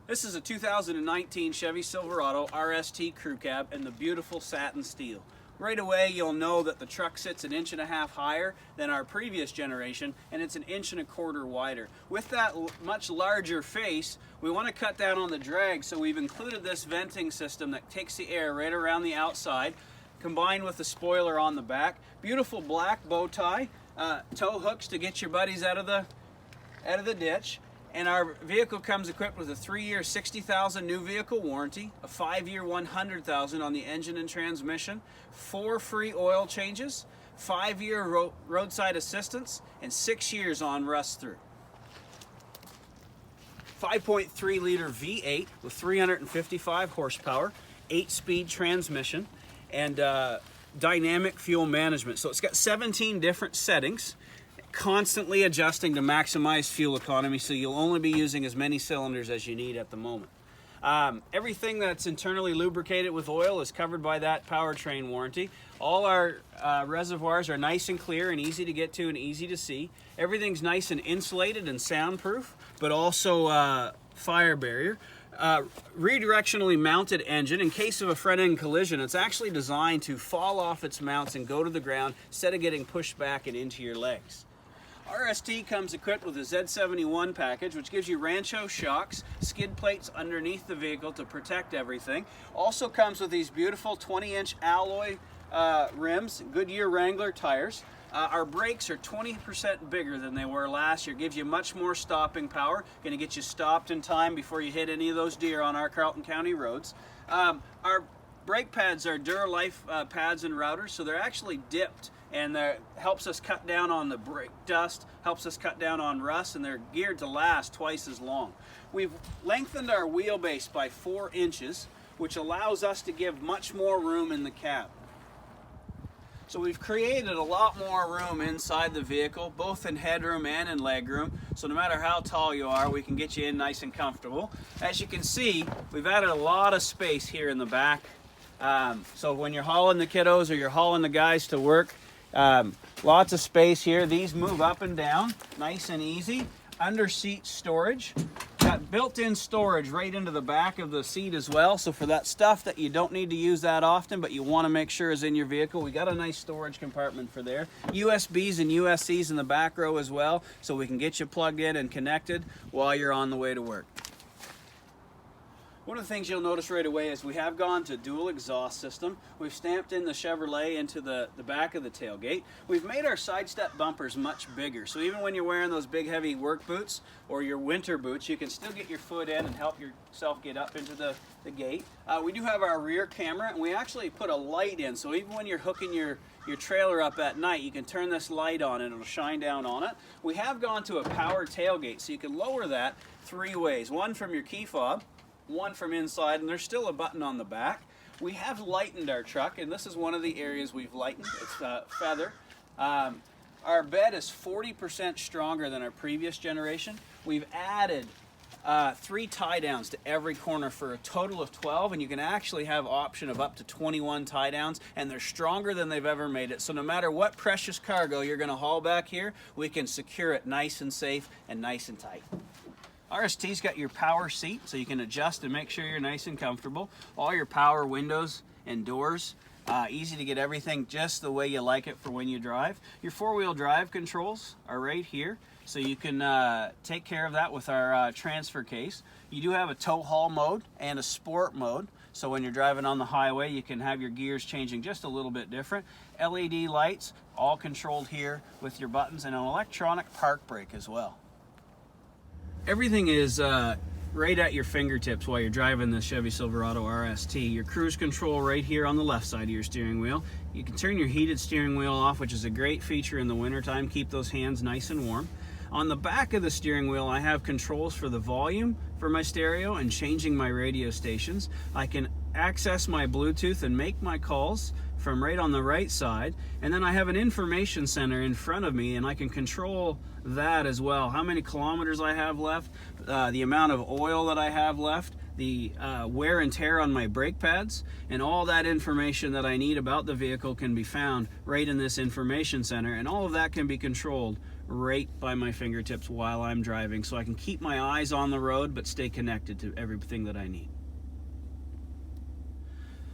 This is a 2019 Chevy Silverado RST Crew Cab in the beautiful satin steel. Right away you'll know that the truck sits 1.5 inches higher than our previous generation, and it's 1.25 inches wider. With that much larger face, we want to cut down on the drag, so we've included this venting system that takes the air right around the outside, combined with the spoiler on the back. Beautiful black bow tie, tow hooks to get your buddies out of the ditch. And our vehicle comes equipped with a 3-year 60,000 new vehicle warranty, a 5-year 100,000 on the engine and transmission, 4 free oil changes, 5-year roadside assistance, and 6 years on rust through. 5.3 liter V8 with 355 horsepower, 8-speed transmission, and dynamic fuel management. So it's got 17 different settings, constantly adjusting to maximize fuel economy, so you'll only be using as many cylinders as you need at the moment. Everything that's internally lubricated with oil is covered by that powertrain warranty. All our reservoirs are nice and clear and easy to get to and easy to see. Everything's nice and insulated and soundproof, but also fire barrier. Redirectionally mounted engine. In case of a front-end collision, it's actually designed to fall off its mounts and go to the ground instead of getting pushed back and into your legs. RST comes equipped with a Z71 package, which gives you Rancho shocks, skid plates underneath the vehicle to protect everything. Also comes with these beautiful 20-inch alloy rims, Goodyear Wrangler tires. Our brakes are 20% bigger than they were last year. Gives you much more stopping power. Going to get you stopped in time before you hit any of those deer on our Carlton County roads. Our brake pads are Duralife pads and routers, so they're actually dipped, and that helps us cut down on the brake dust, helps us cut down on rust, and they're geared to last twice as long. We've lengthened our wheelbase by 4 inches, which allows us to give much more room in the cab. So we've created a lot more room inside the vehicle, both in headroom and in legroom. So no matter how tall you are, we can get you in nice and comfortable. As you can see, we've added a lot of space here in the back. So when you're hauling the kiddos or you're hauling the guys to work, lots of space here. These move up and down, nice and easy. Under seat storage. Got built-in storage right into the back of the seat as well, so for that stuff that you don't need to use that often but you want to make sure is in your vehicle, we got a nice storage compartment for there. USBs and USCs in the back row as well, so we can get you plugged in and connected while you're on the way to work. One of the things you'll notice right away is we have gone to dual exhaust system. We've stamped in the Chevrolet into the back of the tailgate. We've made our side step bumpers much bigger, so even when you're wearing those big heavy work boots or your winter boots, you can still get your foot in and help yourself get up into the gate. We do have our rear camera, and we actually put a light in, so even when you're hooking your trailer up at night, you can turn this light on and it'll shine down on it. We have gone to a power tailgate, so you can lower that 3 ways. One from your key fob, one from inside, and there's still a button on the back. We have lightened our truck, and this is one of the areas we've lightened. It's feather. Our bed is 40% stronger than our previous generation. We've added 3 tie downs to every corner for a total of 12, and you can actually have option of up to 21 tie downs, and they're stronger than they've ever made it. So no matter what precious cargo you're going to haul back here, we can secure it nice and safe and nice and tight. RST's got your power seat, so you can adjust and make sure you're nice and comfortable. All your power windows and doors, easy to get everything just the way you like it for when you drive. Your 4-wheel drive controls are right here, so you can take care of that with our transfer case. You do have a tow haul mode and a sport mode, so when you're driving on the highway, you can have your gears changing just a little bit different. LED lights, all controlled here with your buttons, and an electronic park brake as well. Everything is right at your fingertips while you're driving the Chevy Silverado RST. Your cruise control right here on the left side of your steering wheel. You can turn your heated steering wheel off, which is a great feature in the wintertime. Keep those hands nice and warm. On the back of the steering wheel, I have controls for the volume for my stereo and changing my radio stations. I can access my Bluetooth and make my calls from right on the right side, and then I have an information center in front of me, and I can control that as well. How many kilometers I have left, the amount of oil that I have left, the wear and tear on my brake pads, and all that information that I need about the vehicle can be found right in this information center, and all of that can be controlled right by my fingertips while I'm driving, so I can keep my eyes on the road but stay connected to everything that I need.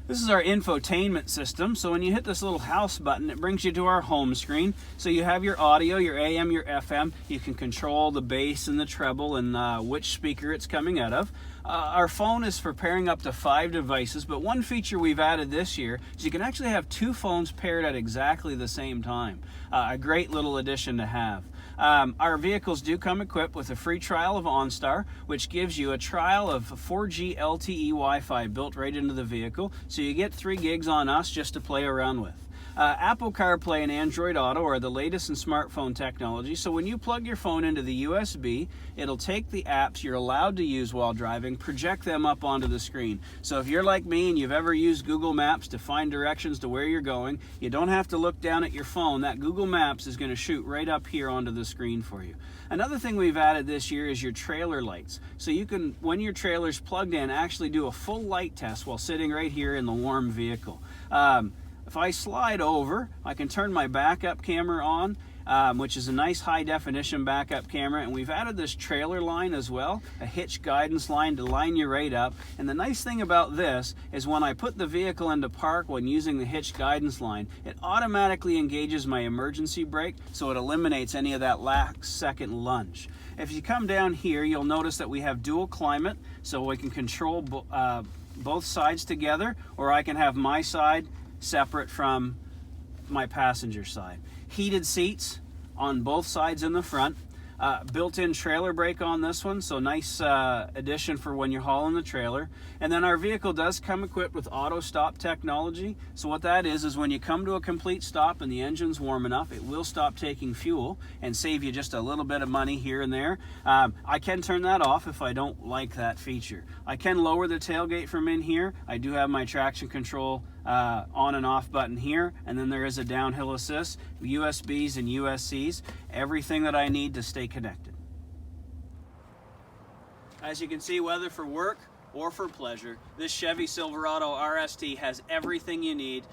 This is our infotainment system. So when you hit this little house button, it brings you to our home screen. So you have your audio, your AM, your FM. You can control the bass and the treble and which speaker it's coming out of. Our phone is for pairing up to 5 devices, but one feature we've added this year is you can actually have 2 phones paired at exactly the same time. A great little addition to have. Our vehicles do come equipped with a free trial of OnStar, which gives you a trial of 4G LTE Wi-Fi built right into the vehicle, so you get 3 gigs on us just to play around with. Apple CarPlay and Android Auto are the latest in smartphone technology, so when you plug your phone into the USB, it'll take the apps you're allowed to use while driving, project them up onto the screen. So if you're like me and you've ever used Google Maps to find directions to where you're going, you don't have to look down at your phone. That Google Maps is going to shoot right up here onto the screen for you. Another thing we've added this year is your trailer lights. So you can, when your trailer's plugged in, actually do a full light test while sitting right here in the warm vehicle. If I slide over, I can turn my backup camera on, which is a nice high definition backup camera, and we've added this trailer line as well, a hitch guidance line to line you right up. And the nice thing about this is when I put the vehicle into park when using the hitch guidance line, it automatically engages my emergency brake, so it eliminates any of that last second lunge. If you come down here, you'll notice that we have dual climate, so we can control both sides together, or I can have my side separate from my passenger side. Heated seats on both sides in the front. Built-in trailer brake on this one, so nice addition for when you're hauling the trailer. And then our vehicle does come equipped with auto stop technology. So what that is when you come to a complete stop and the engine's warm enough, it will stop taking fuel and save you just a little bit of money here and there. I can turn that off if I don't like that feature. I can lower the tailgate from in here. I do have my traction control on and off button here, and then there is a downhill assist, USBs and USCs, everything that I need to stay connected. As you can see, whether for work or for pleasure, this Chevy Silverado RST has everything you need.